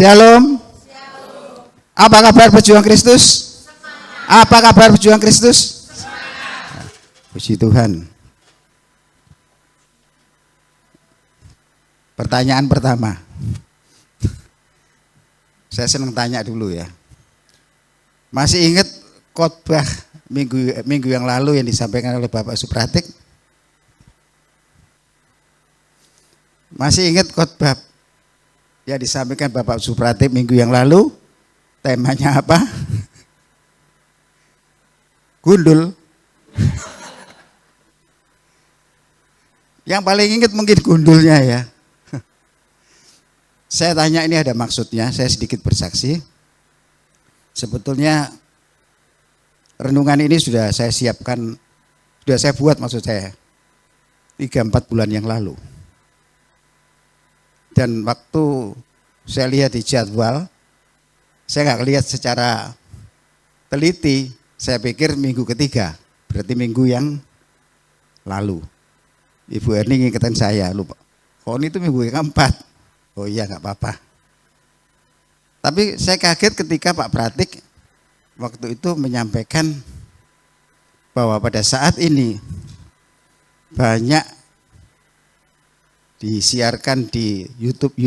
Shalom. Apa kabar pejuang Kristus? Apa kabar pejuang Kristus? Puji Tuhan. Pertanyaan pertama. Saya senang tanya dulu ya. Masih ingat khotbah minggu yang lalu yang disampaikan oleh Bapak Supratik? Masih ingat khotbah yang disampaikan Bapak Supratik minggu yang lalu? Temanya apa? Gundul. Yang paling ingat mungkin gundulnya ya. Saya tanya ini ada maksudnya, saya sedikit bersaksi. Sebetulnya renungan ini sudah saya siapkan, sudah saya buat maksud saya 3-4 bulan yang lalu. Dan waktu saya lihat di jadwal, saya nggak lihat secara teliti, saya pikir minggu ketiga, berarti minggu yang lalu. Ibu Erni ngingetin saya, lupa, oh ini tuh minggu yang keempat. Oh iya nggak apa-apa. Tapi saya kaget ketika Pak Pratik waktu itu menyampaikan bahwa pada saat ini banyak disiarkan di YouTube,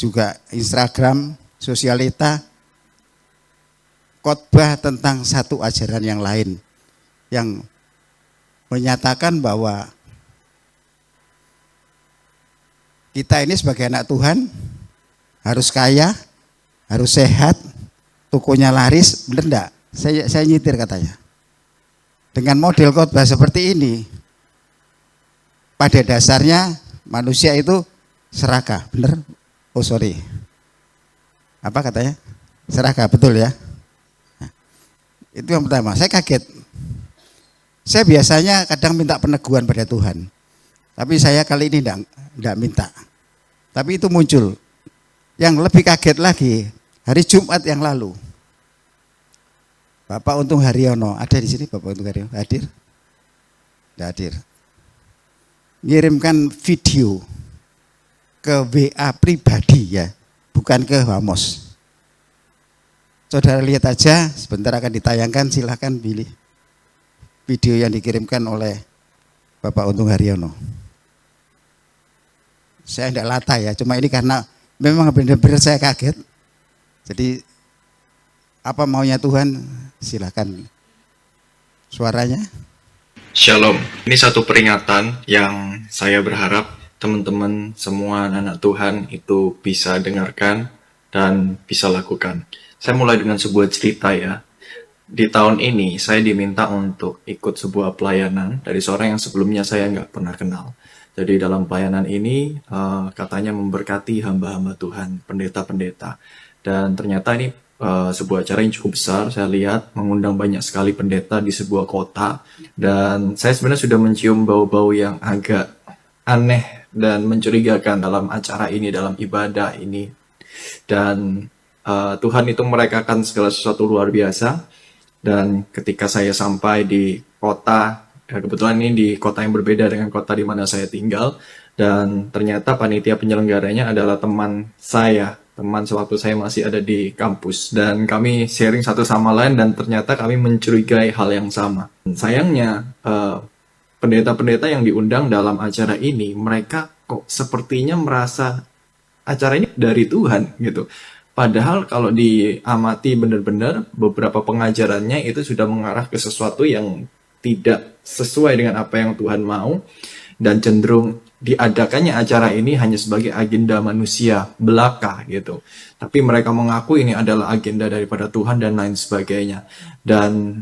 juga Instagram, sosialita, khotbah tentang satu ajaran yang lain yang menyatakan bahwa kita ini sebagai anak Tuhan harus kaya, harus sehat, tokonya laris, benar enggak? Saya nyitir katanya. Dengan model khotbah seperti ini, pada dasarnya manusia itu serakah, benar? Oh sorry, apa katanya? Serakah, betul ya? Nah, itu yang pertama, saya kaget. Saya biasanya kadang minta peneguhan pada Tuhan, tapi saya kali ini enggak minta. Tapi itu muncul. Yang lebih kaget lagi, hari Jumat yang lalu, Bapak Untung Haryono, ada di sini Bapak Untung Haryono? Hadir? Tidak hadir. Ngirimkan video ke WA pribadi ya, bukan ke Wamos. Saudara lihat aja, sebentar akan ditayangkan, silahkan pilih video yang dikirimkan oleh Bapak Untung Haryono. Saya tidak latah ya, cuma ini karena memang benar-benar saya kaget. Jadi apa maunya Tuhan, silakan suaranya. Shalom, ini satu peringatan yang saya berharap teman-teman semua anak Tuhan itu bisa dengarkan dan bisa lakukan. Saya mulai dengan sebuah cerita ya. Di tahun ini saya diminta untuk ikut sebuah pelayanan dari seorang yang sebelumnya saya nggak pernah kenal. Jadi dalam pelayanan ini katanya memberkati hamba-hamba Tuhan, pendeta-pendeta. Dan ternyata ini sebuah acara yang cukup besar. Saya lihat mengundang banyak sekali pendeta di sebuah kota. Dan saya sebenarnya sudah mencium bau-bau yang agak aneh dan mencurigakan dalam acara ini, dalam ibadah ini. Dan Tuhan itu merekakan segala sesuatu luar biasa. Dan ketika saya sampai di kota, kebetulan ini di kota yang berbeda dengan kota di mana saya tinggal, dan ternyata panitia penyelenggaranya adalah teman saya, teman sewaktu saya masih ada di kampus, dan kami sharing satu sama lain dan ternyata kami mencurigai hal yang sama. Sayangnya pendeta-pendeta yang diundang dalam acara ini, mereka kok sepertinya merasa acara ini dari Tuhan gitu. Padahal kalau diamati benar-benar beberapa pengajarannya itu sudah mengarah ke sesuatu yang tidak sesuai dengan apa yang Tuhan mau, dan cenderung diadakannya acara ini hanya sebagai agenda manusia belaka gitu. Tapi mereka mengaku ini adalah agenda daripada Tuhan dan lain sebagainya. Dan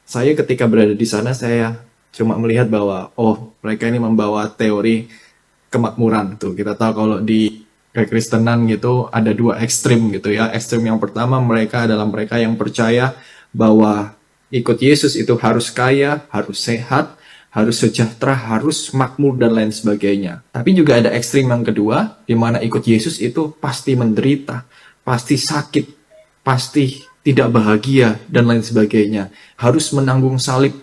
saya ketika berada di sana, saya cuma melihat bahwa mereka ini membawa teori kemakmuran tuh. Kita tahu kalau di kekristenan gitu ada dua ekstrim gitu ya. Ekstrim yang pertama mereka adalah mereka yang percaya bahwa ikut Yesus itu harus kaya, harus sehat, harus sejahtera, harus makmur dan lain sebagainya. Tapi juga ada ekstrim yang kedua, di mana ikut Yesus itu pasti menderita, pasti sakit, pasti tidak bahagia dan lain sebagainya. Harus menanggung salib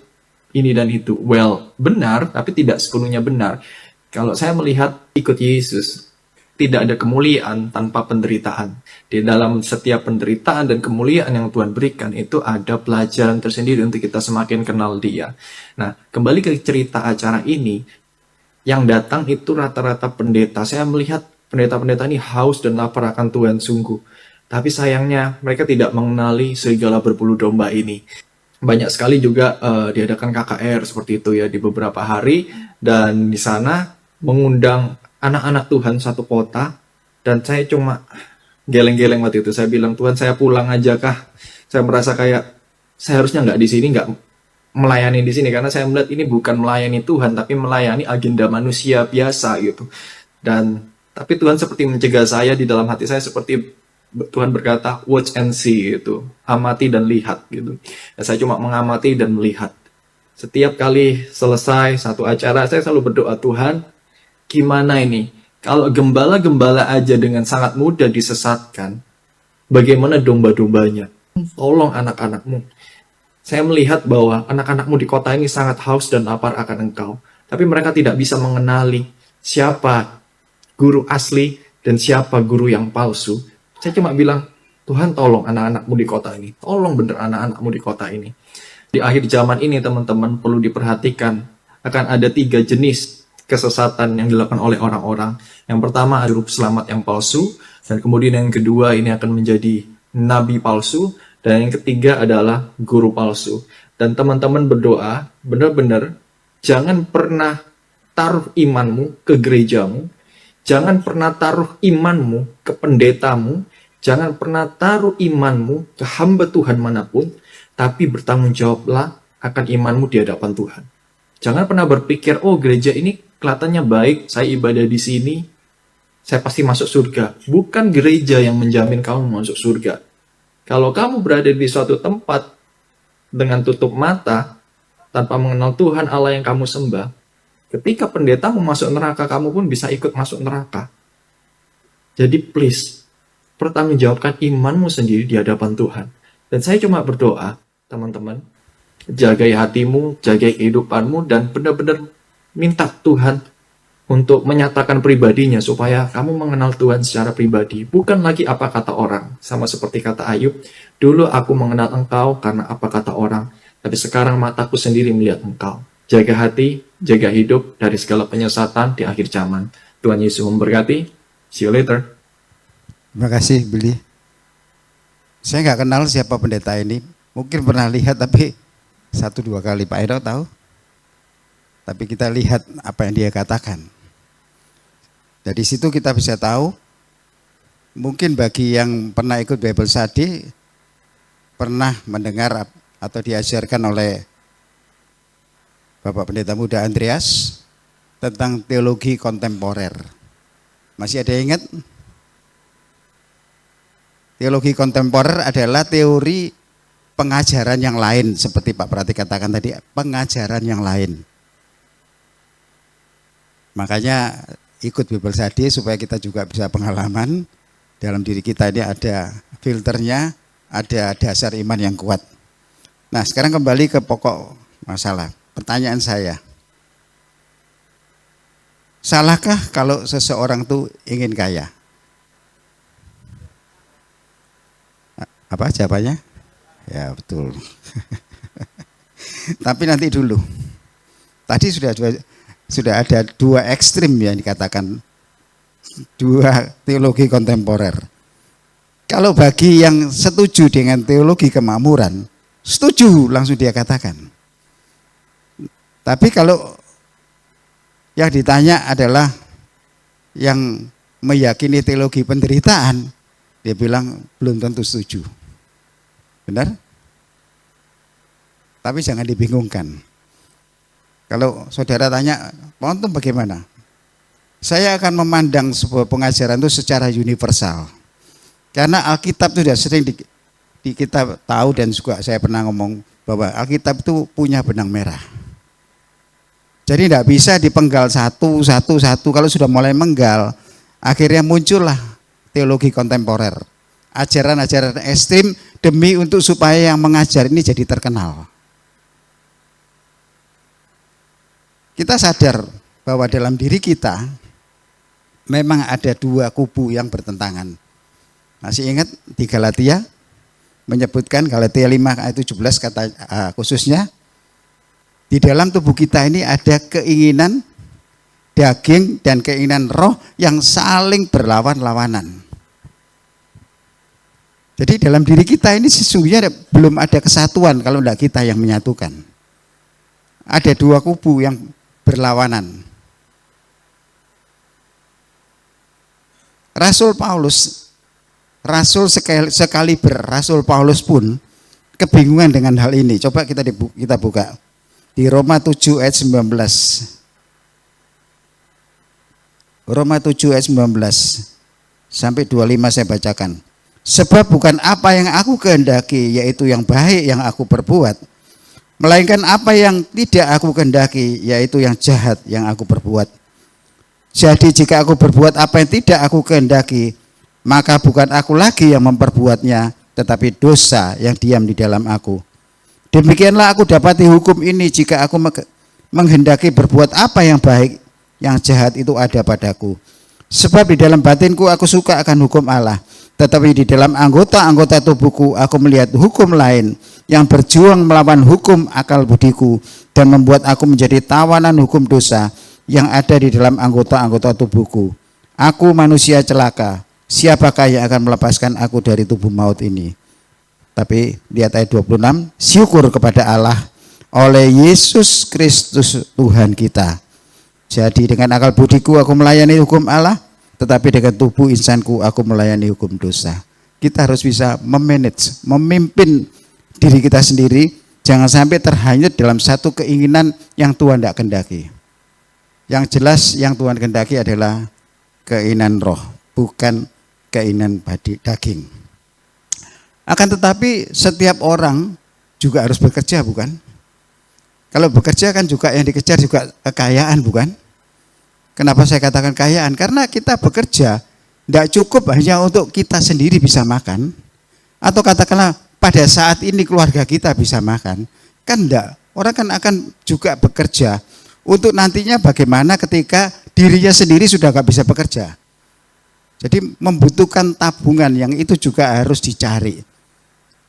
ini dan itu. Well, benar, tapi tidak sepenuhnya benar. Kalau saya melihat ikut Yesus, tidak ada kemuliaan tanpa penderitaan. Di dalam setiap penderitaan dan kemuliaan yang Tuhan berikan itu ada pelajaran tersendiri untuk kita semakin kenal Dia. Nah, kembali ke cerita acara ini, yang datang itu rata-rata pendeta. Saya melihat pendeta-pendeta ini haus dan lapar akan Tuhan sungguh. Tapi sayangnya mereka tidak mengenali serigala berbulu domba ini. Banyak sekali juga diadakan KKR seperti itu ya di beberapa hari, dan di sana mengundang anak-anak Tuhan satu kota, dan saya cuma geleng-geleng waktu itu. Saya bilang, Tuhan, saya pulang aja kah? Saya merasa kayak saya harusnya nggak di sini, nggak melayani di sini, karena saya melihat ini bukan melayani Tuhan tapi melayani agenda manusia biasa gitu. Dan tapi Tuhan seperti mencegah saya di dalam hati saya, seperti Tuhan berkata, watch and see gitu, amati dan lihat gitu. Dan saya cuma mengamati dan melihat. Setiap kali selesai satu acara, saya selalu berdoa, Tuhan, gimana ini? Kalau gembala-gembala aja dengan sangat mudah disesatkan, bagaimana domba-dombanya? Tolong anak-anakmu. Saya melihat bahwa anak-anakmu di kota ini sangat haus dan lapar akan Engkau. Tapi mereka tidak bisa mengenali siapa guru asli dan siapa guru yang palsu. Saya cuma bilang, Tuhan tolong anak-anakmu di kota ini. Tolong bener anak-anakmu di kota ini. Di akhir zaman ini teman-teman perlu diperhatikan. Akan ada 3 jenis kesesatan yang dilakukan oleh orang-orang. Yang pertama, juru selamat yang palsu. Dan kemudian yang kedua, ini akan menjadi nabi palsu. Dan yang ketiga adalah guru palsu. Dan teman-teman berdoa, benar-benar jangan pernah taruh imanmu ke gerejamu. Jangan pernah taruh imanmu ke pendetamu. Jangan pernah taruh imanmu ke hamba Tuhan manapun. Tapi bertanggung jawablah akan imanmu di hadapan Tuhan. Jangan pernah berpikir, oh gereja ini kelihatannya baik, saya ibadah di sini, saya pasti masuk surga. Bukan gereja yang menjamin kamu masuk surga. Kalau kamu berada di suatu tempat dengan tutup mata, tanpa mengenal Tuhan Allah yang kamu sembah, ketika pendetamu masuk neraka, kamu pun bisa ikut masuk neraka. Jadi please, pertanggungjawabkan imanmu sendiri di hadapan Tuhan. Dan saya cuma berdoa, teman-teman, jagai hatimu, jagai kehidupanmu, dan benar-benar minta Tuhan untuk menyatakan pribadinya supaya kamu mengenal Tuhan secara pribadi. Bukan lagi apa kata orang. Sama seperti kata Ayub, dulu aku mengenal engkau karena apa kata orang, tapi sekarang mataku sendiri melihat engkau. Jaga hati, jaga hidup dari segala penyesatan di akhir zaman. Tuhan Yesus memberkati. See you later. Terima kasih Billy. Saya nggak kenal siapa pendeta ini. Mungkin pernah lihat tapi 1-2 kali. Pak Edo tahu? Tapi kita lihat apa yang dia katakan. Dari situ kita bisa tahu, mungkin bagi yang pernah ikut Bible Study, pernah mendengar atau diajarkan oleh Bapak Pendeta Muda Andreas tentang teologi kontemporer. Masih ada yang ingat? Teologi kontemporer adalah teori pengajaran yang lain, seperti Pak Prati katakan tadi, pengajaran yang lain. Makanya ikut Bible Study supaya kita juga bisa pengalaman dalam diri kita ini ada filternya, ada dasar iman yang kuat. Nah, sekarang kembali ke pokok masalah. Pertanyaan saya, salahkah kalau seseorang tuh ingin kaya? Apa jawabannya? Ya betul. Tapi nanti dulu. Tadi sudah ada 2 ekstrim yang dikatakan, 2 teologi kontemporer. Kalau bagi yang setuju dengan teologi kemakmuran, setuju langsung dia katakan. Tapi kalau yang ditanya adalah yang meyakini teologi penderitaan, dia bilang belum tentu setuju. Benar? Tapi jangan dibingungkan. Kalau saudara tanya, Pontum bagaimana? Saya akan memandang sebuah pengajaran itu secara universal. Karena Alkitab itu sudah sering di kita tahu, dan juga saya pernah ngomong bahwa Alkitab itu punya benang merah. Jadi tidak bisa dipenggal satu. Kalau sudah mulai menggal, akhirnya muncullah teologi kontemporer. Ajaran-ajaran ekstrim demi untuk supaya yang mengajar ini jadi terkenal. Kita sadar bahwa dalam diri kita memang ada dua kubu yang bertentangan. Masih ingat di Galatia menyebutkan, Galatia 5 ayat 17 kata khususnya, di dalam tubuh kita ini ada keinginan daging dan keinginan roh yang saling berlawan-lawanan. Jadi dalam diri kita ini sesungguhnya belum ada kesatuan kalau tidak kita yang menyatukan. Ada dua kubu yang berlawanan. Rasul Paulus, Rasul sekaliber Rasul Paulus pun kebingungan dengan hal ini. Coba kita buka di Roma 7 ayat 19. Roma 7 ayat 19 sampai 25 saya bacakan. Sebab bukan apa yang aku kehendaki, yaitu yang baik yang aku perbuat, melainkan apa yang tidak aku kehendaki, yaitu yang jahat yang aku perbuat. Jadi jika aku berbuat apa yang tidak aku kehendaki, maka bukan aku lagi yang memperbuatnya, tetapi dosa yang diam di dalam aku. Demikianlah aku dapati hukum ini, jika aku menghendaki berbuat apa yang baik, yang jahat itu ada padaku. Sebab di dalam batinku aku suka akan hukum Allah, tetapi di dalam anggota-anggota tubuhku aku melihat hukum lain yang berjuang melawan hukum akal budiku dan membuat aku menjadi tawanan hukum dosa yang ada di dalam anggota-anggota tubuhku. Aku manusia celaka, siapakah yang akan melepaskan aku dari tubuh maut ini? Tapi lihat ayat 26, syukur kepada Allah oleh Yesus Kristus Tuhan kita. Jadi dengan akal budiku aku melayani hukum Allah, tetapi dengan tubuh insanku aku melayani hukum dosa. Kita harus bisa memanage, memimpin diri kita sendiri, jangan sampai terhanyut dalam satu keinginan yang Tuhan tidak kehendaki. Yang jelas yang Tuhan kehendaki adalah keinginan roh, bukan keinginan daging. Akan tetapi setiap orang juga harus bekerja, bukan? Kalau bekerja kan juga yang dikejar juga kekayaan, bukan? Kenapa saya katakan kekayaan? Karena kita bekerja tidak cukup hanya untuk kita sendiri bisa makan, atau katakanlah pada saat ini keluarga kita bisa makan. Kan enggak, orang kan akan juga bekerja untuk nantinya bagaimana ketika dirinya sendiri sudah nggak bisa bekerja. Jadi membutuhkan tabungan yang itu juga harus dicari.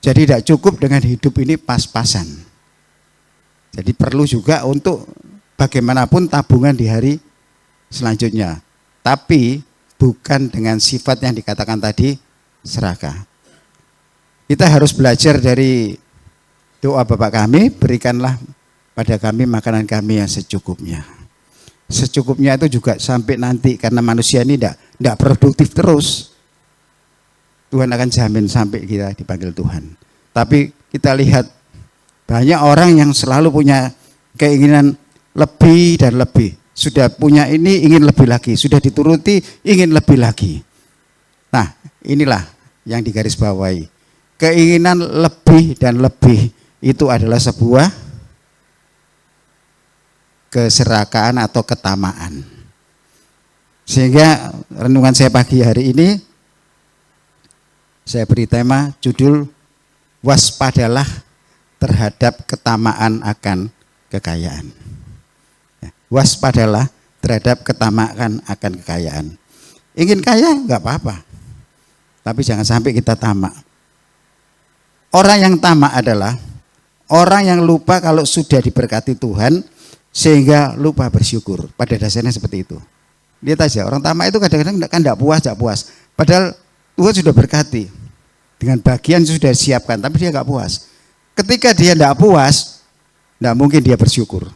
Jadi tidak cukup dengan hidup ini pas-pasan. Jadi perlu juga untuk bagaimanapun tabungan di hari selanjutnya. Tapi bukan dengan sifat yang dikatakan tadi serakah. Kita harus belajar dari doa Bapa kami, berikanlah pada kami makanan kami yang secukupnya. Secukupnya itu juga sampai nanti, karena manusia ini tidak produktif terus. Tuhan akan jamin sampai kita dipanggil Tuhan. Tapi kita lihat banyak orang yang selalu punya keinginan lebih dan lebih. Sudah punya ini ingin lebih lagi, sudah dituruti ingin lebih lagi. Nah, inilah yang digarisbawahi. Keinginan lebih dan lebih itu adalah sebuah keserakaan atau ketamaan. Sehingga renungan saya pagi hari ini saya beri tema judul waspadalah terhadap ketamaan akan kekayaan. Waspadalah terhadap ketamaan akan kekayaan. Ingin kaya enggak apa-apa, tapi jangan sampai kita tamak. Orang yang tamak adalah orang yang lupa kalau sudah diberkati Tuhan sehingga lupa bersyukur. Pada dasarnya seperti itu. Lihat aja, orang tamak itu kadang-kadang kan enggak puas. Padahal Tuhan sudah berkati dengan bagian sudah disiapkan, tapi dia enggak puas. Ketika dia enggak puas, enggak mungkin dia bersyukur.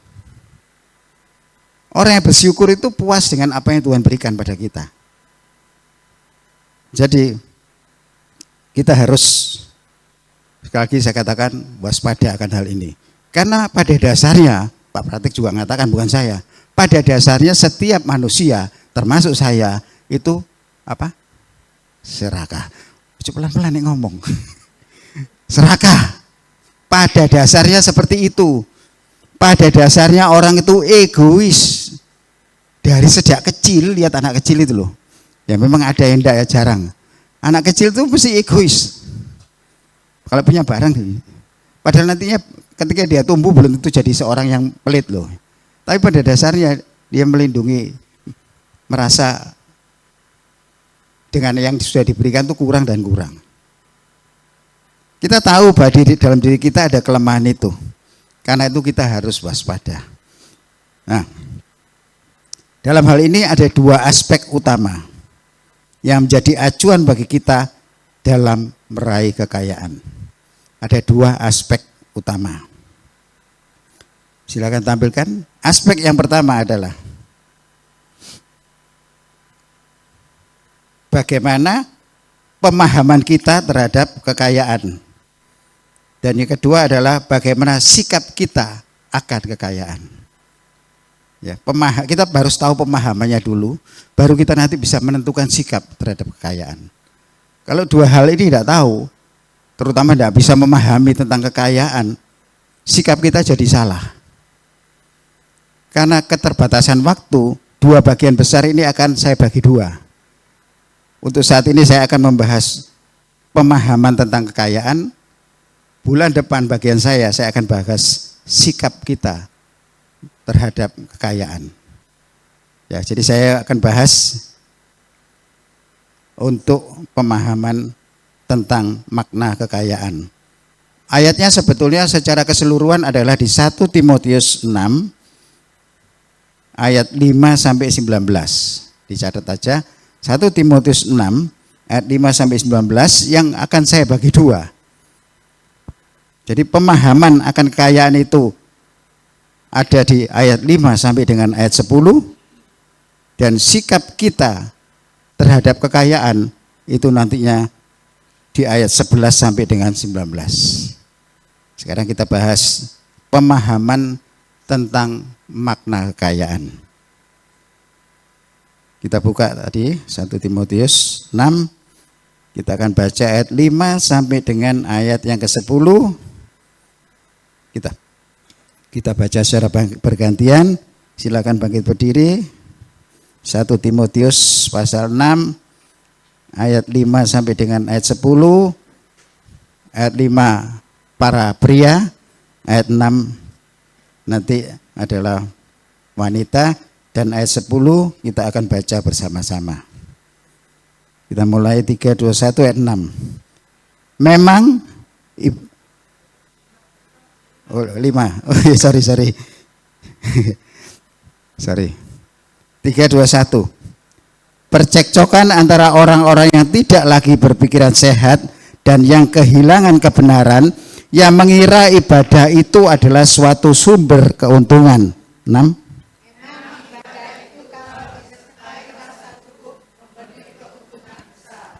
Orang yang bersyukur itu puas dengan apa yang Tuhan berikan pada kita. Jadi kita harus, sekali lagi saya katakan, waspada akan hal ini. Karena pada dasarnya, Pak Pratik juga mengatakan, bukan saya, pada dasarnya setiap manusia, termasuk saya, itu apa? Serakah. Coba pelan-pelan nih ngomong. Serakah. Pada dasarnya seperti itu. Pada dasarnya orang itu egois. Dari sejak kecil, lihat anak kecil itu loh. Ya memang ada yang enggak, ya jarang. Anak kecil itu mesti egois. Kalau punya barang, padahal nantinya ketika dia tumbuh belum tentu jadi seorang yang pelit loh. Tapi pada dasarnya dia melindungi, merasa dengan yang sudah diberikan itu kurang dan kurang. Kita tahu bahwa di dalam diri kita ada kelemahan itu. Karena itu kita harus waspada. Nah, dalam hal ini ada dua aspek utama yang menjadi acuan bagi kita dalam meraih kekayaan. Ada dua aspek utama. Silakan tampilkan. Aspek yang pertama adalah bagaimana pemahaman kita terhadap kekayaan. Dan yang kedua adalah bagaimana sikap kita akan kekayaan. Ya, kita harus tahu pemahamannya dulu, baru kita nanti bisa menentukan sikap terhadap kekayaan. Kalau dua hal ini tidak tahu, terutama tidak bisa memahami tentang kekayaan, sikap kita jadi salah. Karena keterbatasan waktu, dua bagian besar ini akan saya bagi dua. Untuk saat ini saya akan membahas pemahaman tentang kekayaan. Bulan depan bagian saya akan bahas sikap kita terhadap kekayaan. Ya, jadi saya akan bahas untuk pemahaman tentang makna kekayaan. Ayatnya sebetulnya secara keseluruhan adalah di 1 Timotius 6 ayat 5 sampai 19. Dicatat aja 1 Timotius 6 ayat 5 sampai 19 yang akan saya bagi dua. Jadi pemahaman akan kekayaan itu ada di ayat 5 sampai dengan ayat 10 dan sikap kita terhadap kekayaan itu nantinya di ayat 11 sampai dengan 19. Sekarang kita bahas pemahaman tentang makna kekayaan. Kita buka tadi 1 Timotius 6. Kita akan baca ayat 5 sampai dengan ayat yang ke-10. Kita baca secara bergantian. Silakan bangkit berdiri. 1 Timotius pasal 6 ayat 5 sampai dengan ayat 10. Ayat 5 para pria, ayat 6 nanti adalah wanita, dan ayat 10 kita akan baca bersama-sama. Kita mulai 3, 2, 1 ayat 6. Memang 5. Sorry. Sorry. 3, 2, 1. Percekcokan antara orang-orang yang tidak lagi berpikiran sehat dan yang kehilangan kebenaran, yang mengira ibadah itu adalah suatu sumber keuntungan. 6.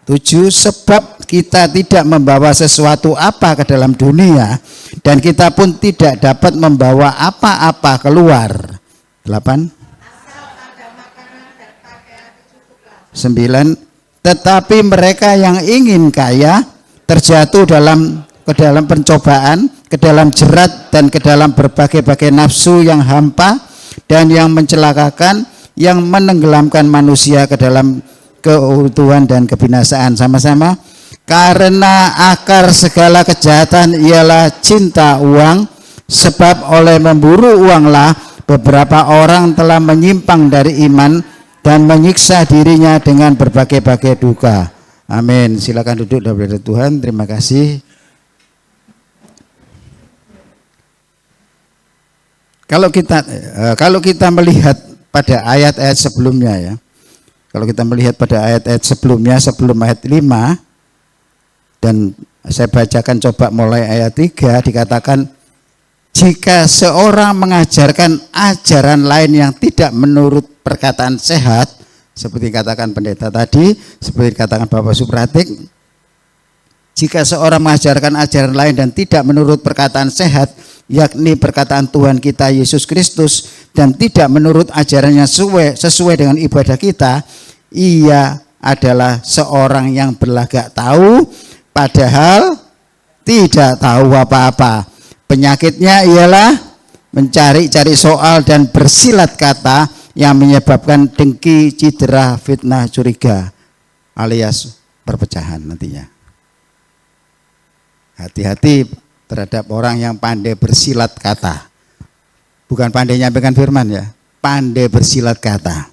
7. Sebab kita tidak membawa sesuatu apa ke dalam dunia, dan kita pun tidak dapat membawa apa-apa keluar. 8. 9. Tetapi mereka yang ingin kaya terjatuh ke dalam pencobaan, ke dalam jerat, dan ke dalam berbagai-bagai nafsu yang hampa dan yang mencelakakan, yang menenggelamkan manusia ke dalam keutuhan dan kebinasaan. Sama-sama. Karena akar segala kejahatan ialah cinta uang, sebab oleh memburu uanglah beberapa orang telah menyimpang dari iman dan menyiksa dirinya dengan berbagai-bagai duka. Amin. Silakan duduk dalam hadirat Tuhan. Terima kasih. Kalau kita melihat pada ayat-ayat sebelumnya ya. Kalau kita melihat pada ayat-ayat sebelumnya, sebelum ayat 5, dan saya bacakan coba mulai ayat 3, dikatakan jika seorang mengajarkan ajaran lain yang tidak menurut perkataan sehat, seperti katakan pendeta tadi, seperti katakan Bapak Supratik, jika seorang mengajarkan ajaran lain dan tidak menurut perkataan sehat, yakni perkataan Tuhan kita Yesus Kristus, dan tidak menurut ajarannya sesuai dengan ibadah kita, ia adalah seorang yang berlagak tahu, padahal tidak tahu apa-apa. Penyakitnya ialah mencari-cari soal dan bersilat kata yang menyebabkan dengki, cedera, fitnah, curiga, alias perpecahan nantinya. Hati-hati terhadap orang yang pandai bersilat kata. Bukan pandai nyampaikan firman ya, pandai bersilat kata.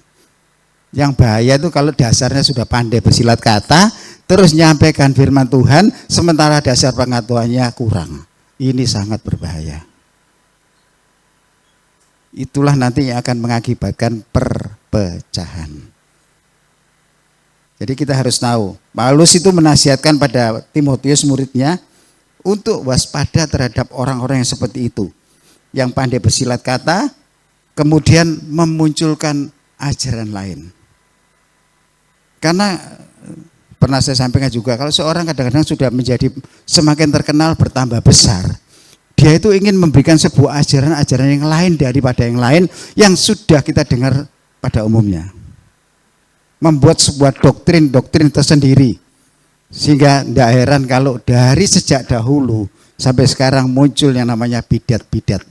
Yang bahaya itu kalau dasarnya sudah pandai bersilat kata, terus nyampaikan firman Tuhan, sementara dasar pengetahuannya kurang. Ini sangat berbahaya. Itulah nanti yang akan mengakibatkan perpecahan. Jadi kita harus tahu, Paulus itu menasihatkan pada Timotius muridnya untuk waspada terhadap orang-orang yang seperti itu. Yang pandai bersilat kata, kemudian memunculkan ajaran lain. Karena pernah saya sampaikan juga, kalau seorang kadang-kadang sudah menjadi semakin terkenal, bertambah besar, dia itu ingin memberikan sebuah ajaran-ajaran yang lain daripada yang lain yang sudah kita dengar pada umumnya. Membuat sebuah doktrin tersendiri. Sehingga tidak heran kalau dari sejak dahulu sampai sekarang muncul yang namanya bidat-bidat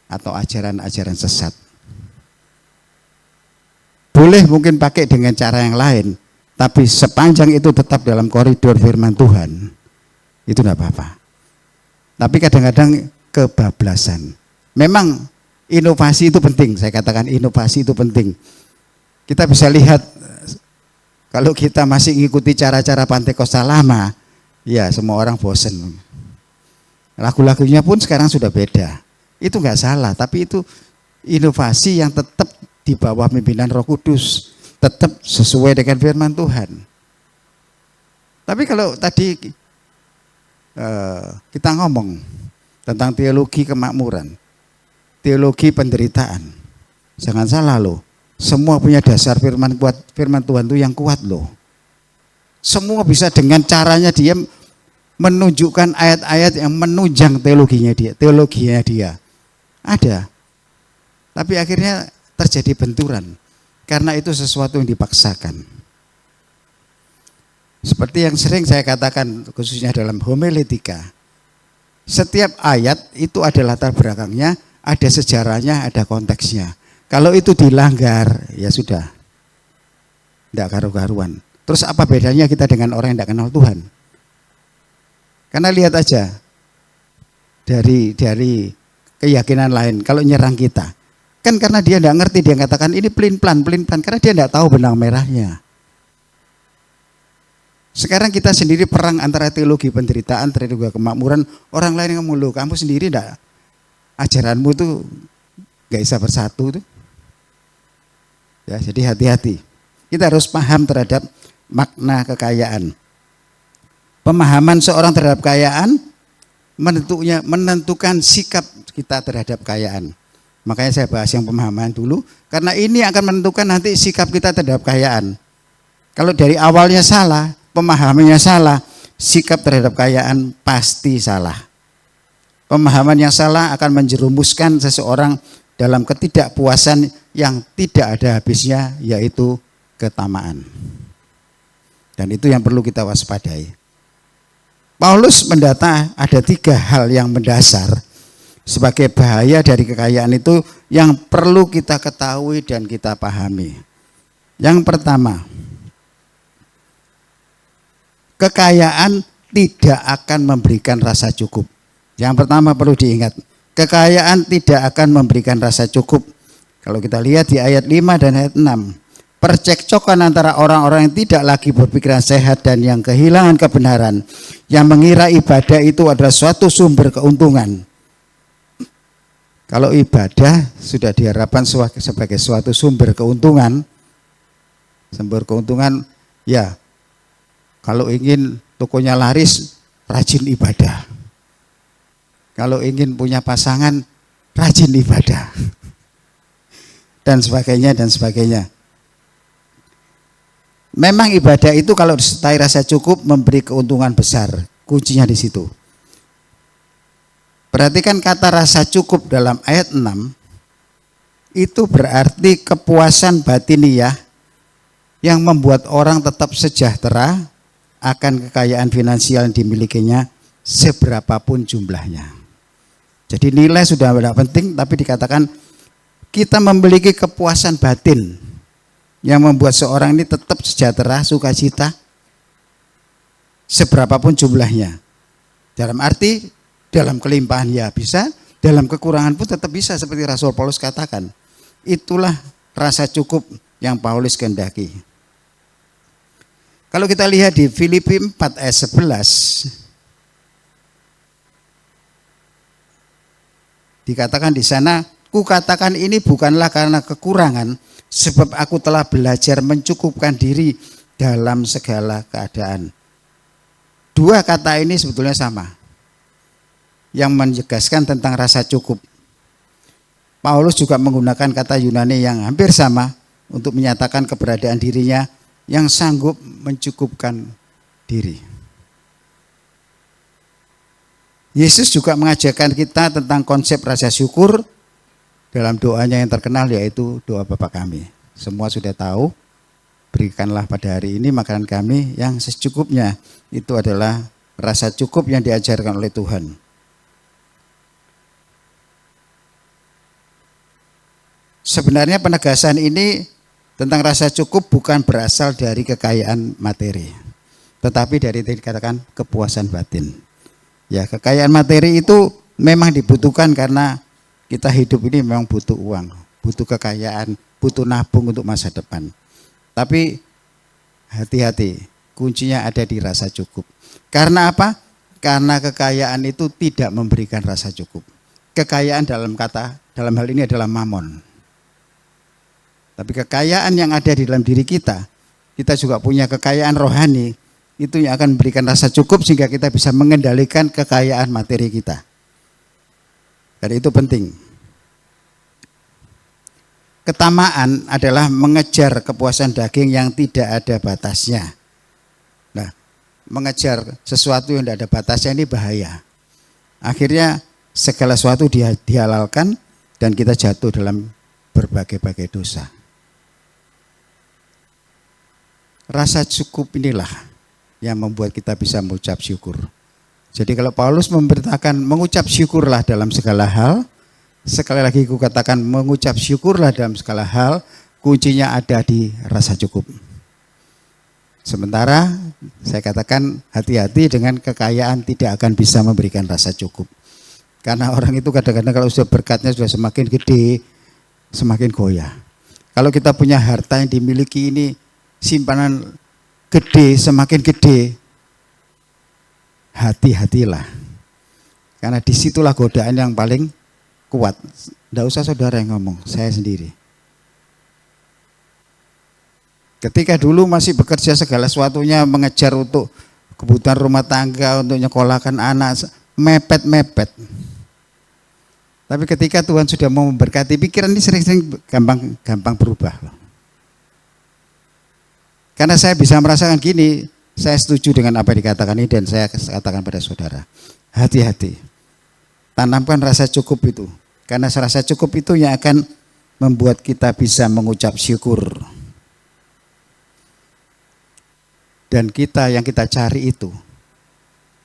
atau ajaran-ajaran sesat. Boleh mungkin pakai dengan cara yang lain, tapi sepanjang itu tetap dalam koridor firman Tuhan, itu tidak apa-apa. Tapi kadang-kadang kebablasan. Memang inovasi itu penting, saya katakan inovasi itu penting. Kita bisa lihat, kalau kita masih mengikuti cara-cara Pantekosta lama, ya semua orang bosen. Lagu-lagunya pun sekarang sudah beda. Itu nggak salah, tapi itu inovasi yang tetap di bawah pimpinan Roh Kudus, tetap sesuai dengan firman Tuhan. Tapi kalau tadi kita ngomong tentang teologi kemakmuran, teologi penderitaan, jangan salah loh, semua punya dasar firman Tuhan itu yang kuat loh. Semua bisa dengan caranya dia menunjukkan ayat-ayat yang menunjang teologinya dia. Ada. Tapi akhirnya terjadi benturan karena itu sesuatu yang dipaksakan. Seperti yang sering saya katakan khususnya dalam homiletika, setiap ayat itu ada latar belakangnya, ada sejarahnya, ada konteksnya. Kalau itu dilanggar, ya sudah, tidak karu-karuan. Terus apa bedanya kita dengan orang yang tidak kenal Tuhan? Karena lihat aja dari keyakinan lain, kalau nyerang kita, kan karena dia tidak ngerti, dia katakan ini pelin-pelan, karena dia tidak tahu benang merahnya. Sekarang kita sendiri perang antara teologi penderitaan, teologi kemakmuran, orang lain yang ngomong, kamu sendiri tidak, ajaranmu tuh gak bisa bersatu tuh. Ya, jadi hati-hati. Kita harus paham terhadap makna kekayaan. Pemahaman seorang terhadap kekayaan menentukan sikap kita terhadap kekayaan. Makanya saya bahas yang pemahaman dulu, karena ini akan menentukan nanti sikap kita terhadap kekayaan. Kalau dari awalnya salah, pemahamannya salah, sikap terhadap kekayaan pasti salah. Pemahaman yang salah akan menjerumuskan seseorang dalam ketidakpuasan yang tidak ada habisnya, yaitu ketamaan. Dan itu yang perlu kita waspadai. Paulus mendata ada 3 hal yang mendasar sebagai bahaya dari kekayaan itu yang perlu kita ketahui dan kita pahami. Yang pertama, kekayaan tidak akan memberikan rasa cukup. Yang pertama perlu diingat, kekayaan tidak akan memberikan rasa cukup. Kalau kita lihat di ayat 5 dan ayat 6, percekcokan antara orang-orang yang tidak lagi berpikiran sehat dan yang kehilangan kebenaran, yang mengira ibadah itu adalah suatu sumber keuntungan. Kalau ibadah sudah diharapkan sebagai suatu sumber keuntungan, ya kalau ingin tokonya laris, rajin ibadah. Kalau ingin punya pasangan, rajin ibadah. Dan sebagainya. Memang ibadah itu kalau disertai rasa cukup memberi keuntungan besar. Kuncinya di situ. Perhatikan kata rasa cukup dalam ayat 6. Itu berarti kepuasan batiniah yang membuat orang tetap sejahtera akan kekayaan finansial yang dimilikinya seberapapun jumlahnya. Jadi nilai sudah tidak penting, tapi dikatakan kita memiliki kepuasan batin yang membuat seorang ini tetap sejahtera, sukacita seberapapun jumlahnya. Dalam arti dalam kelimpahan ya bisa, dalam kekurangan pun tetap bisa, seperti Rasul Paulus katakan. Itulah rasa cukup yang Paulus kehendaki. Kalau kita lihat di Filipi 4 ayat 11, dikatakan di sana, kukatakan ini bukanlah karena kekurangan, sebab aku telah belajar mencukupkan diri dalam segala keadaan. Dua kata ini sebetulnya sama, yang menegaskan tentang rasa cukup. Paulus juga menggunakan kata Yunani yang hampir sama untuk menyatakan keberadaan dirinya yang sanggup mencukupkan diri. Yesus juga mengajarkan kita tentang konsep rasa syukur dalam doanya yang terkenal, yaitu doa Bapa kami. Semua sudah tahu, berikanlah pada hari ini makanan kami yang secukupnya. Itu adalah rasa cukup yang diajarkan oleh Tuhan. Sebenarnya penegasan ini tentang rasa cukup bukan berasal dari kekayaan materi, tetapi dari dikatakan kepuasan batin. Ya, kekayaan materi itu memang dibutuhkan karena kita hidup ini memang butuh uang, butuh kekayaan, butuh nabung untuk masa depan. Tapi hati-hati, kuncinya ada di rasa cukup. Karena apa? Karena kekayaan itu tidak memberikan rasa cukup. Kekayaan dalam hal ini adalah mamon. Tapi kekayaan yang ada di dalam diri kita juga punya kekayaan rohani. Itu yang akan memberikan rasa cukup sehingga kita bisa mengendalikan kekayaan materi kita. Dan itu penting. Ketamaan adalah mengejar kepuasan daging yang tidak ada batasnya. Nah, mengejar sesuatu yang tidak ada batasnya ini bahaya. Akhirnya segala sesuatu dihalalkan dan kita jatuh dalam berbagai-bagai dosa. Rasa cukup inilah yang membuat kita bisa mengucap syukur. Jadi kalau Paulus memberitakan mengucap syukurlah dalam segala hal, sekali lagi aku katakan mengucap syukurlah dalam segala hal, kuncinya ada di rasa cukup. Sementara saya katakan hati-hati dengan kekayaan tidak akan bisa memberikan rasa cukup. Karena orang itu kadang-kadang kalau sudah berkatnya sudah semakin gede, semakin goyah. Kalau kita punya harta yang dimiliki ini simpanan gede, semakin gede, hati-hatilah. Karena disitulah godaan yang paling kuat. Tidak usah saudara yang ngomong, saya sendiri. Ketika dulu masih bekerja segala sesuatunya, mengejar untuk kebutuhan rumah tangga, untuk nyekolahkan anak, mepet-mepet. Tapi ketika Tuhan sudah mau memberkati, pikiran ini sering-sering gampang berubah. Karena saya bisa merasakan gini, saya setuju dengan apa yang dikatakan ini dan saya katakan pada saudara, hati-hati, tanamkan rasa cukup itu, karena rasa cukup itu yang akan membuat kita bisa mengucap syukur. Dan yang kita cari itu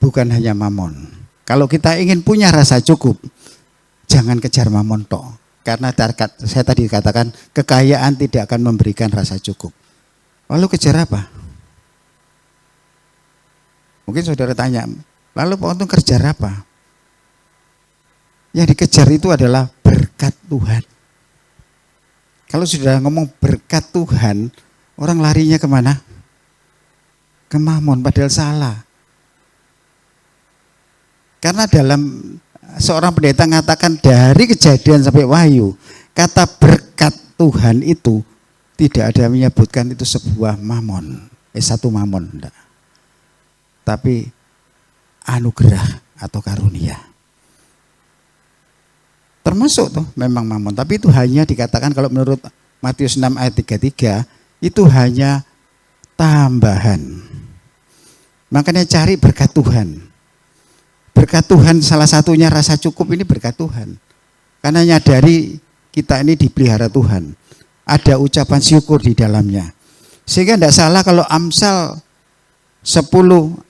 bukan hanya mamon. Kalau kita ingin punya rasa cukup, jangan kejar mamon toh, karena saya tadi katakan kekayaan tidak akan memberikan rasa cukup. Lalu kejar apa? Mungkin saudara tanya, lalu Pak Untung kejar apa? Yang dikejar itu adalah berkat Tuhan. Kalau sudah ngomong berkat Tuhan, orang larinya kemana? Ke mamon, padahal salah. Karena dalam seorang pendeta mengatakan dari Kejadian sampai Wahyu, kata berkat Tuhan itu tidak ada menyebutkan itu sebuah mamon, satu mamon, enggak. Tapi anugerah atau karunia. Termasuk tuh memang mamon, tapi itu hanya dikatakan kalau menurut Matius 6 ayat 33 itu hanya tambahan. Makanya cari berkat Tuhan. Berkat Tuhan salah satunya rasa cukup ini berkat Tuhan. Karena nyadari kita ini dipelihara Tuhan. Ada ucapan syukur di dalamnya. Sehingga tidak salah kalau Amsal 10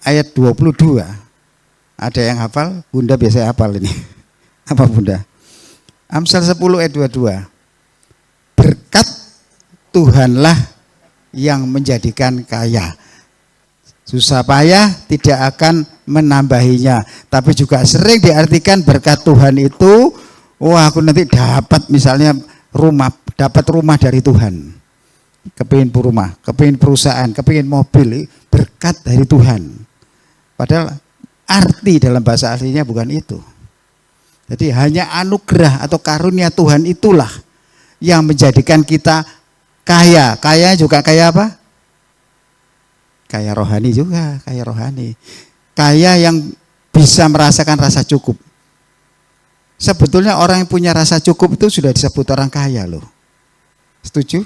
ayat 22. Ada yang hafal? Bunda biasanya hafal ini. Apa Bunda? Amsal 10 ayat 22. Berkat Tuhanlah yang menjadikan kaya. Susah payah tidak akan menambahinya. Tapi juga sering diartikan berkat Tuhan itu, wah aku nanti dapat misalnya dapat rumah dari Tuhan. kepingin rumah, kepingin perusahaan, kepingin mobil, berkat dari Tuhan. Padahal arti dalam bahasa aslinya bukan itu. Jadi hanya anugerah atau karunia Tuhan itulah yang menjadikan kita kaya. Kaya juga kaya apa? Kaya rohani juga, kaya rohani. Kaya yang bisa merasakan rasa cukup. Sebetulnya orang yang punya rasa cukup itu sudah disebut orang kaya loh. Setuju?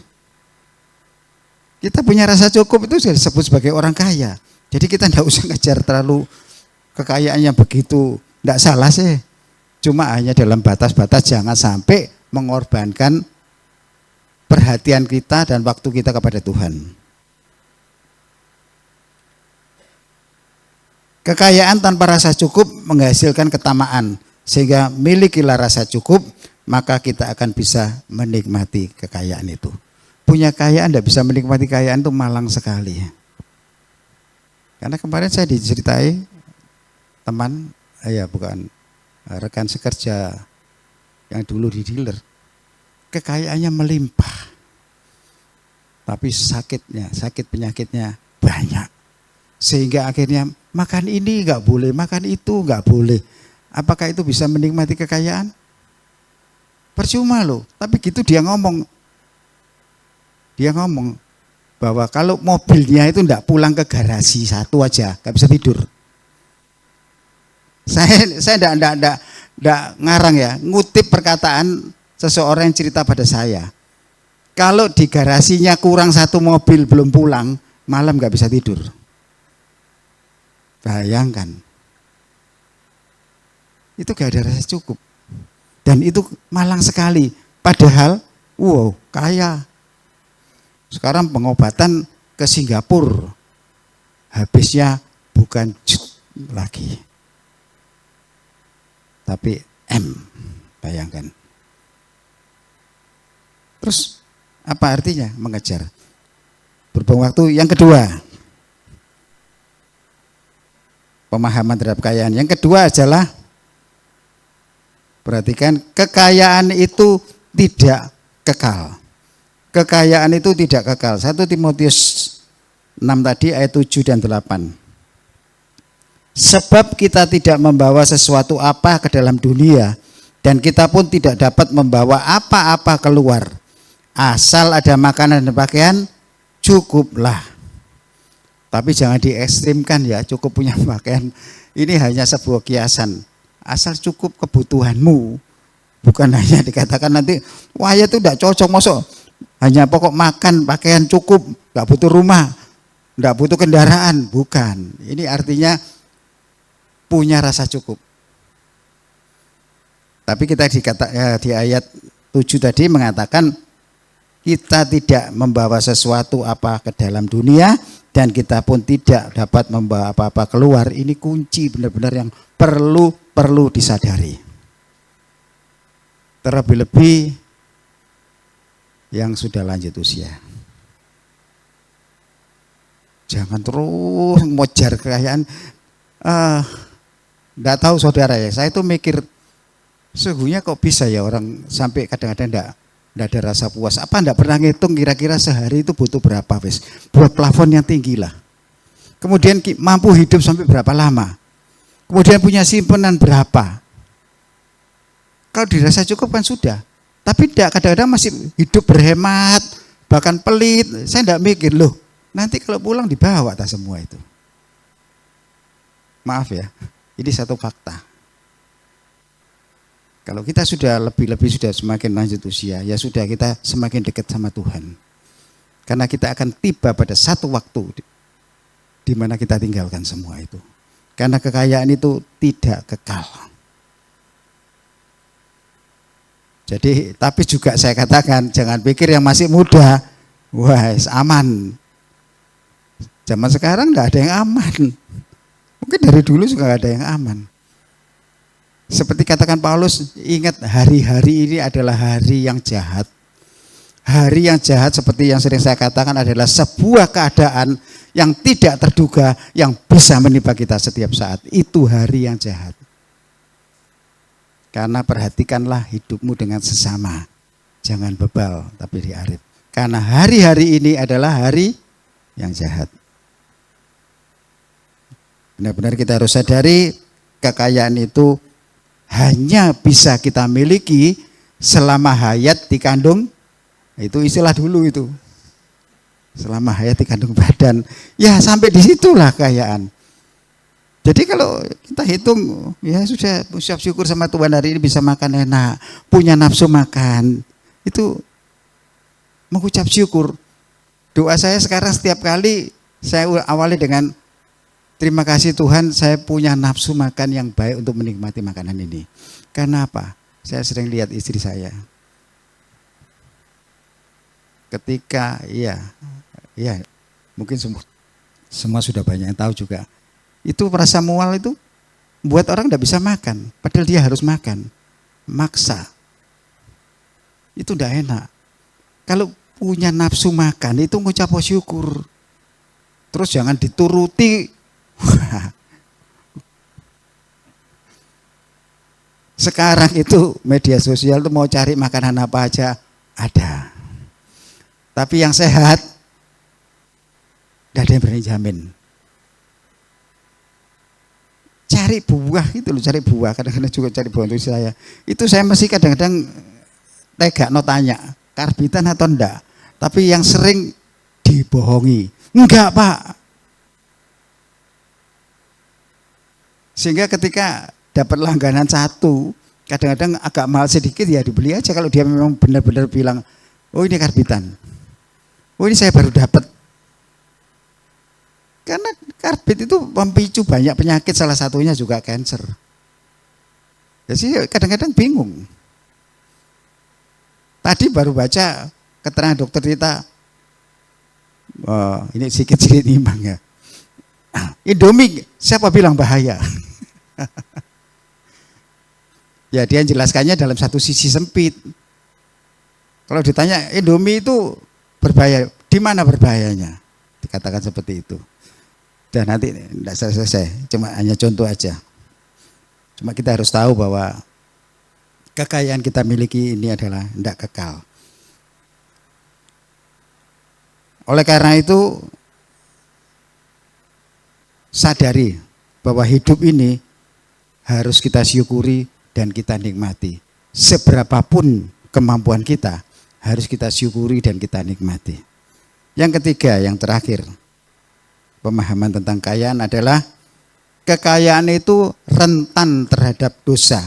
Kita punya rasa cukup itu sudah disebut sebagai orang kaya. Jadi kita tidak usah ngejar terlalu kekayaan yang begitu. Tidak salah sih. Cuma hanya dalam batas-batas, jangan sampai mengorbankan perhatian kita dan waktu kita kepada Tuhan. Kekayaan tanpa rasa cukup menghasilkan ketamaan. Sehingga milikilah rasa cukup, maka kita akan bisa menikmati kekayaan itu. Punya kekayaan tidak bisa menikmati kekayaan itu malang sekali. Karena kemarin saya diceritai teman, rekan sekerja yang dulu di dealer, kekayaannya melimpah, tapi sakit penyakitnya banyak, sehingga akhirnya makan ini nggak boleh, makan itu nggak boleh. Apakah itu bisa menikmati kekayaan? Percuma loh. Tapi gitu dia ngomong bahwa kalau mobilnya itu nggak pulang ke garasi satu aja, nggak bisa tidur. Saya enggak ngarang ya, ngutip perkataan seseorang yang cerita pada saya. Kalau di garasinya kurang satu mobil belum pulang, malam nggak bisa tidur. Bayangkan. Itu gak ada rasa cukup. Dan itu malang sekali. Padahal, wow, kaya. Sekarang pengobatan ke Singapura, habisnya bukan jut lagi, tapi M, bayangkan. Terus apa artinya mengejar? Berbuang waktu. Yang kedua, pemahaman terhadap kekayaan. Yang kedua adalah, perhatikan, kekayaan itu tidak kekal. Kekayaan itu tidak kekal. 1 Timotius 6 tadi ayat 7 dan 8. Sebab kita tidak membawa sesuatu apa ke dalam dunia, dan kita pun tidak dapat membawa apa-apa keluar. Asal ada makanan dan pakaian, cukuplah. Tapi jangan diekstrimkan ya, cukup punya pakaian. Ini hanya sebuah kiasan. Asal cukup kebutuhanmu. Bukan hanya dikatakan nanti, wah ya itu tidak cocok, masuk. Hanya pokok makan, pakaian cukup, nggak butuh rumah, nggak butuh kendaraan. Bukan. Ini artinya punya rasa cukup. Tapi kita di ayat 7 tadi mengatakan kita tidak membawa sesuatu apa ke dalam dunia, dan kita pun tidak dapat membawa apa-apa keluar. Ini kunci benar-benar yang perlu disadari. Terlebih-lebih yang sudah lanjut usia. Jangan terus mengejar kekayaan. Enggak tahu saudara ya, saya tuh mikir, sesungguhnya kok bisa ya orang sampai kadang-kadang enggak ada rasa puas. Apa enggak pernah ngitung kira-kira sehari itu butuh berapa wes? Buat plafon yang tinggi lah. Kemudian mampu hidup sampai berapa lama? Kemudian punya simpanan berapa? Kalau dirasa cukup kan sudah. Tapi tidak, kadang-kadang masih hidup berhemat, bahkan pelit. Saya enggak mikir, loh nanti kalau pulang dibawa tak semua itu. Maaf ya, ini satu fakta. Kalau kita sudah lebih-lebih sudah semakin lanjut usia, ya sudah kita semakin dekat sama Tuhan. Karena kita akan tiba pada satu waktu di mana kita tinggalkan semua itu. Karena kekayaan itu tidak kekal. Jadi, tapi juga saya katakan, jangan pikir yang masih muda, wah aman. Zaman sekarang enggak ada yang aman. Mungkin dari dulu juga enggak ada yang aman. Seperti katakan Paulus, ingat hari-hari ini adalah hari yang jahat. Hari yang jahat seperti yang sering saya katakan adalah sebuah keadaan yang tidak terduga yang bisa menimpa kita setiap saat. Itu hari yang jahat. Karena perhatikanlah hidupmu dengan sesama. Jangan bebal tapi diarif. Karena hari-hari ini adalah hari yang jahat. Benar-benar kita harus sadari kekayaan itu hanya bisa kita miliki selama hayat di kandung, itu istilah dulu itu. Selama hayat di kandung badan, ya sampai di situlah kekayaan. Jadi kalau kita hitung, ya sudah ucap syukur sama Tuhan hari ini bisa makan enak, punya nafsu makan, itu mengucap syukur. Doa saya sekarang setiap kali saya awali dengan terima kasih Tuhan saya punya nafsu makan yang baik untuk menikmati makanan ini. Karena apa? Saya sering lihat istri saya. Ketika ya mungkin semua sudah banyak yang tahu juga. Itu rasa mual itu buat orang tidak bisa makan. Padahal dia harus makan. Maksa. Itu tidak enak. Kalau punya nafsu makan itu ngucap syukur. Terus jangan dituruti. Sekarang itu media sosial itu mau cari makanan apa aja ada. Tapi yang sehat tidak ada yang berani jamin. Cari buah itu loh, cari buah. Kadang-kadang juga cari buah untuk saya. Itu saya masih kadang-kadang tega no tanya, karbitan atau enggak. Tapi yang sering dibohongi. Enggak Pak. Sehingga ketika dapat langganan satu, kadang-kadang agak mahal sedikit ya dibeli aja kalau dia memang benar-benar bilang, oh ini karbitan. Oh ini saya baru dapat. Karena karbit itu memicu banyak penyakit, salah satunya juga kanker. Jadi kadang-kadang bingung. Tadi baru baca keterangan dokter kita, ini sedikit-sedikit imbang ya. Indomie, siapa bilang bahaya? Ya dia jelaskannya dalam satu sisi sempit. Kalau ditanya Indomie itu berbahaya, di mana berbahayanya? Dikatakan seperti itu. Dan nanti tidak selesai, cuma hanya contoh aja. Cuma kita harus tahu bahwa kekayaan kita miliki ini adalah tidak kekal. Oleh karena itu, sadari bahwa hidup ini harus kita syukuri dan kita nikmati. Seberapapun kemampuan kita, harus kita syukuri dan kita nikmati. Yang ketiga, yang terakhir, pemahaman tentang kekayaan adalah kekayaan itu rentan terhadap dosa.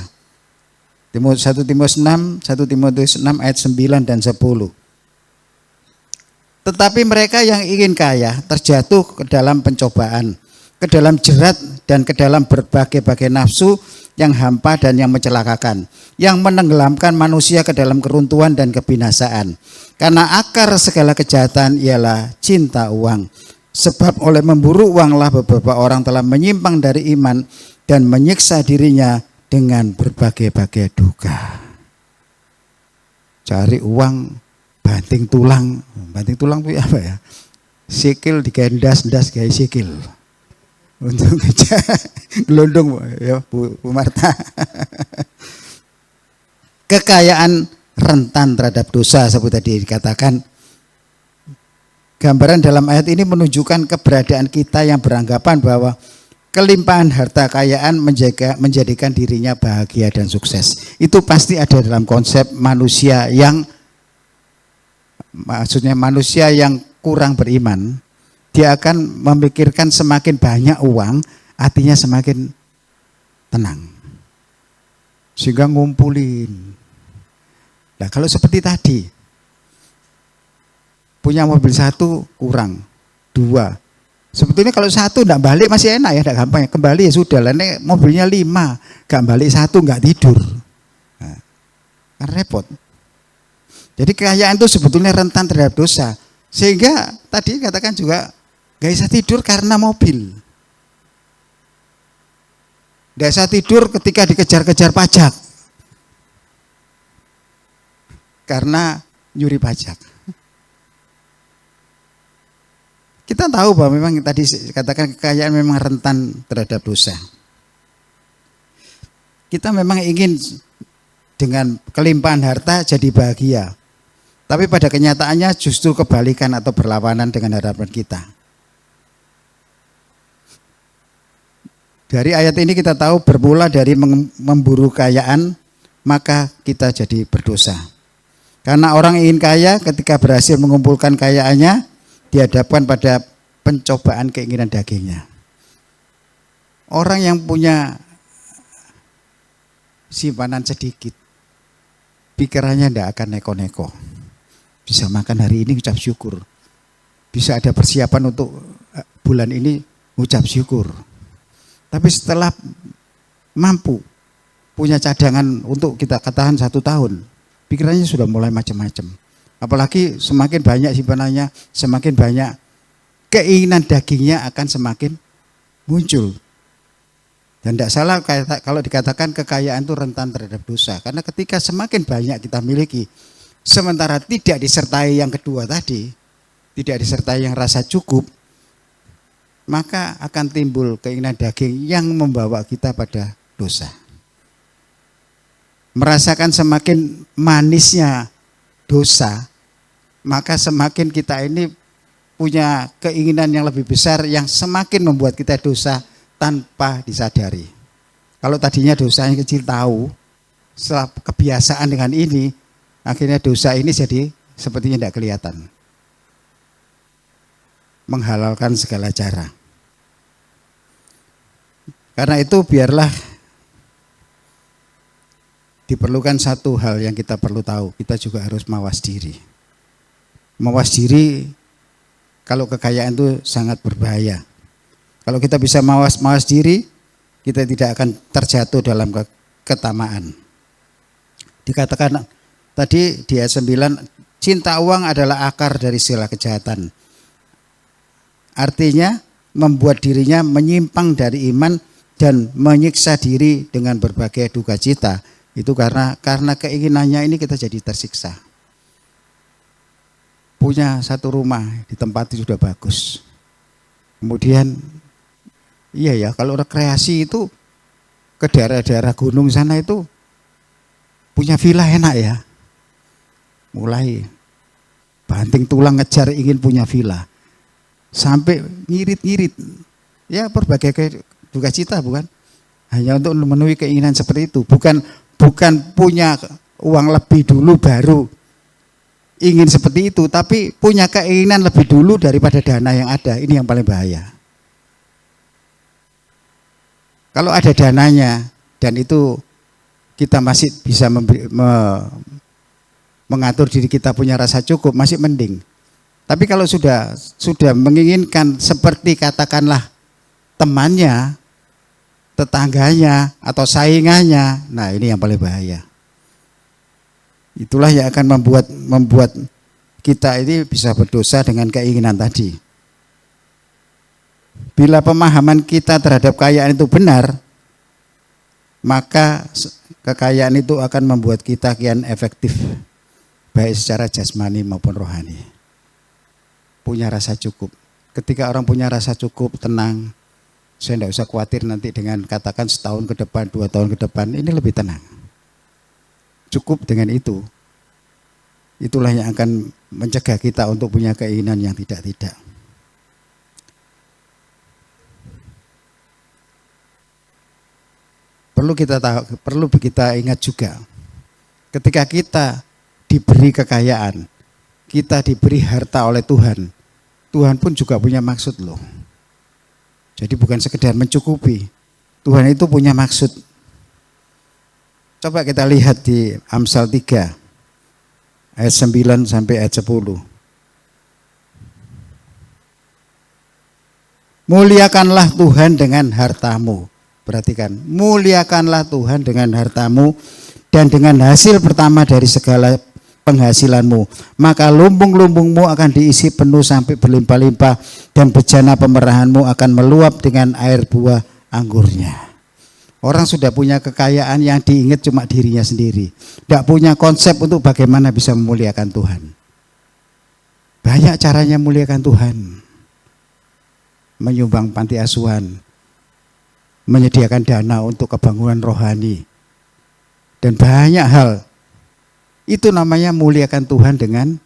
1 Timotius 6 ayat 9 dan 10. Tetapi mereka yang ingin kaya terjatuh ke dalam pencobaan, ke dalam jerat dan ke dalam berbagai-bagai nafsu yang hampa dan yang mencelakakan, yang menenggelamkan manusia ke dalam keruntuhan dan kebinasaan. Karena akar segala kejahatan ialah cinta uang. Sebab oleh memburu uanglah beberapa orang telah menyimpang dari iman dan menyiksa dirinya dengan berbagai-bagai duka. Cari uang, banting tulang itu apa ya? Sikil digendas-das kayak sikil. Untuk gelondong ya Bu Marta. Kekayaan rentan terhadap dosa seperti tadi dikatakan. Gambaran dalam ayat ini menunjukkan keberadaan kita yang beranggapan bahwa kelimpahan harta kekayaan menjadikan dirinya bahagia dan sukses. Itu pasti ada dalam konsep manusia yang, maksudnya manusia yang kurang beriman. Dia akan memikirkan semakin banyak uang, artinya semakin tenang. Sehingga ngumpulin. Nah kalau seperti tadi, punya mobil satu kurang, 2. Sebetulnya kalau 1 enggak balik masih enak ya, enggak gampang ya. Kembali ya sudah lah, ini mobilnya 5, enggak balik 1 enggak tidur. Nah, kan repot. Jadi kekayaan itu sebetulnya rentan terhadap dosa. Sehingga tadi katakan juga enggak bisa tidur karena mobil. Enggak bisa tidur ketika dikejar-kejar pajak. Karena nyuri pajak. Kita tahu bahwa memang tadi katakan kekayaan memang rentan terhadap dosa. Kita memang ingin dengan kelimpahan harta jadi bahagia. Tapi pada kenyataannya justru kebalikan atau berlawanan dengan harapan kita. Dari ayat ini kita tahu bermula dari memburu kekayaan, maka kita jadi berdosa. Karena orang ingin kaya, ketika berhasil mengumpulkan kekayaannya, dihadapkan pada pencobaan keinginan dagingnya. Orang yang punya simpanan sedikit, pikirannya tidak akan neko-neko. Bisa makan hari ini ucap syukur. Bisa ada persiapan untuk bulan ini ucap syukur. Tapi setelah mampu punya cadangan untuk kita katakan 1 tahun, pikirannya sudah mulai macam-macam. Apalagi semakin banyak simpanannya, semakin banyak keinginan dagingnya akan semakin muncul. Dan tidak salah kalau dikatakan kekayaan itu rentan terhadap dosa. Karena ketika semakin banyak kita miliki, sementara tidak disertai yang kedua tadi, tidak disertai yang rasa cukup, maka akan timbul keinginan daging yang membawa kita pada dosa. Merasakan semakin manisnya dosa, maka semakin kita ini punya keinginan yang lebih besar yang semakin membuat kita dosa tanpa disadari. Kalau tadinya dosanya kecil tahu, setelah kebiasaan dengan ini, akhirnya dosa ini jadi sepertinya tidak kelihatan. Menghalalkan segala cara. Karena itu biarlah diperlukan satu hal yang kita perlu tahu. Kita juga harus mawas diri. Mawas diri kalau kekayaan itu sangat berbahaya. Kalau kita bisa mawas diri, kita tidak akan terjatuh dalam ketamaan. Dikatakan tadi di ayat 9, cinta uang adalah akar dari segala kejahatan. Artinya membuat dirinya menyimpang dari iman dan menyiksa diri dengan berbagai duka cita. Itu karena keinginannya ini kita jadi tersiksa. Punya satu rumah di tempat itu sudah bagus. Kemudian iya ya, kalau rekreasi itu ke daerah-daerah gunung sana itu punya villa enak ya. Mulai banting tulang ngejar ingin punya villa. Sampai ngirit-ngirit. Ya berbagai duka cita bukan? Hanya untuk memenuhi keinginan seperti itu. Bukan punya uang lebih dulu baru ingin seperti itu, tapi punya keinginan lebih dulu daripada dana yang ada. Ini yang paling bahaya. Kalau ada dananya dan itu kita masih bisa mengatur diri kita punya rasa cukup, masih mending. Tapi kalau sudah menginginkan seperti katakanlah temannya, tetangganya atau saingannya, nah ini yang paling bahaya. Itulah yang akan membuat kita ini bisa berdosa dengan keinginan tadi. Bila pemahaman kita terhadap kekayaan itu benar, maka kekayaan itu akan membuat kita kian efektif, baik secara jasmani maupun rohani. Punya rasa cukup. Ketika orang punya rasa cukup, tenang, saya tidak usah khawatir nanti dengan katakan setahun ke depan, 2 tahun ke depan, ini lebih tenang. Cukup dengan itu. Itulah yang akan mencegah kita untuk punya keinginan yang tidak-tidak. Perlu kita ingat juga, ketika kita diberi kekayaan, kita diberi harta oleh Tuhan, Tuhan pun juga punya maksud loh. Jadi bukan sekedar mencukupi, Tuhan itu punya maksud. Coba kita lihat di Amsal 3, ayat 9 sampai ayat 10. Muliakanlah Tuhan dengan hartamu. Perhatikan, muliakanlah Tuhan dengan hartamu dan dengan hasil pertama dari segala penghasilanmu. Maka lumbung-lumbungmu akan diisi penuh sampai berlimpah-limpah dan bejana pemerahanmu akan meluap dengan air buah anggurnya. Orang sudah punya kekayaan yang diingat cuma dirinya sendiri. Tidak punya konsep untuk bagaimana bisa memuliakan Tuhan. Banyak caranya memuliakan Tuhan. Menyumbang panti asuhan, menyediakan dana untuk kebangunan rohani, dan banyak hal. Itu namanya muliakan Tuhan dengan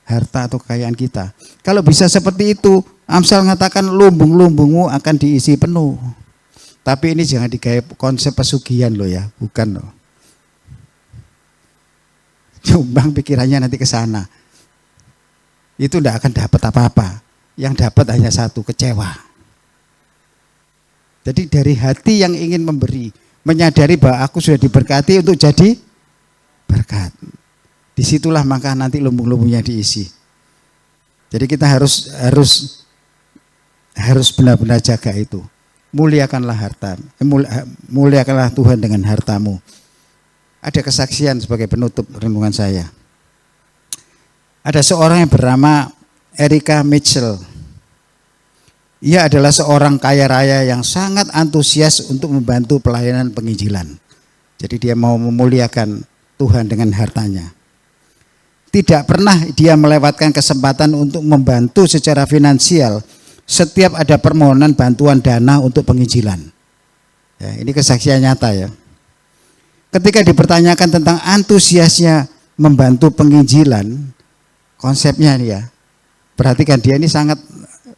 harta atau kekayaan kita. Kalau bisa seperti itu, Amsal mengatakan lumbung-lumbungmu akan diisi penuh. Tapi ini jangan digaya konsep pesugihan loh ya, bukan loh. Nyumbang pikirannya nanti ke sana. Itu tidak akan dapat apa-apa. Yang dapat hanya satu, kecewa. Jadi dari hati yang ingin memberi, menyadari bahwa aku sudah diberkati untuk jadi berkat. Disitulah maka nanti lumbung-lumbungnya diisi. Jadi kita harus benar-benar jaga itu. Muliakanlah harta, muliakanlah Tuhan dengan hartamu. Ada kesaksian sebagai penutup renungan saya. Ada seorang yang bernama Erika Mitchell. Ia adalah seorang kaya raya yang sangat antusias untuk membantu pelayanan penginjilan. Jadi dia mau memuliakan Tuhan dengan hartanya. Tidak pernah dia melewatkan kesempatan untuk membantu secara finansial setiap ada permohonan bantuan dana untuk penginjilan. Ya, ini kesaksian nyata ya. Ketika dipertanyakan tentang antusiasnya membantu penginjilan, konsepnya nih ya, perhatikan dia ini sangat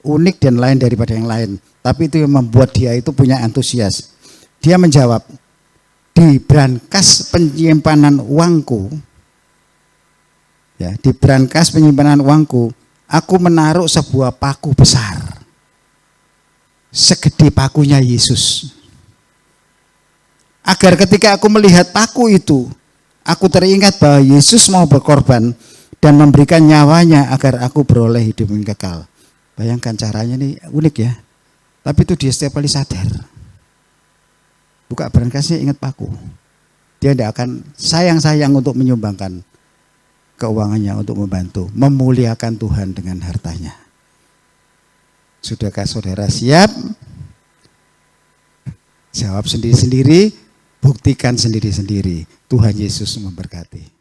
unik dan lain daripada yang lain. Tapi itu yang membuat dia itu punya antusias. Dia menjawab, di brankas penyimpanan uangku, ya, di brankas penyimpanan uangku, aku menaruh sebuah paku besar, segede pakunya Yesus. Agar ketika aku melihat paku itu, aku teringat bahwa Yesus mau berkorban dan memberikan nyawanya agar aku beroleh hidup yang kekal. Bayangkan caranya ini unik ya. Tapi itu dia setiap kali sadar. Buka brankasnya ingat paku. Dia tidak akan sayang-sayang untuk menyumbangkan keuangannya untuk membantu. Memuliakan Tuhan dengan hartanya. Sudahkah saudara siap? Jawab sendiri-sendiri, buktikan sendiri-sendiri. Tuhan Yesus memberkati.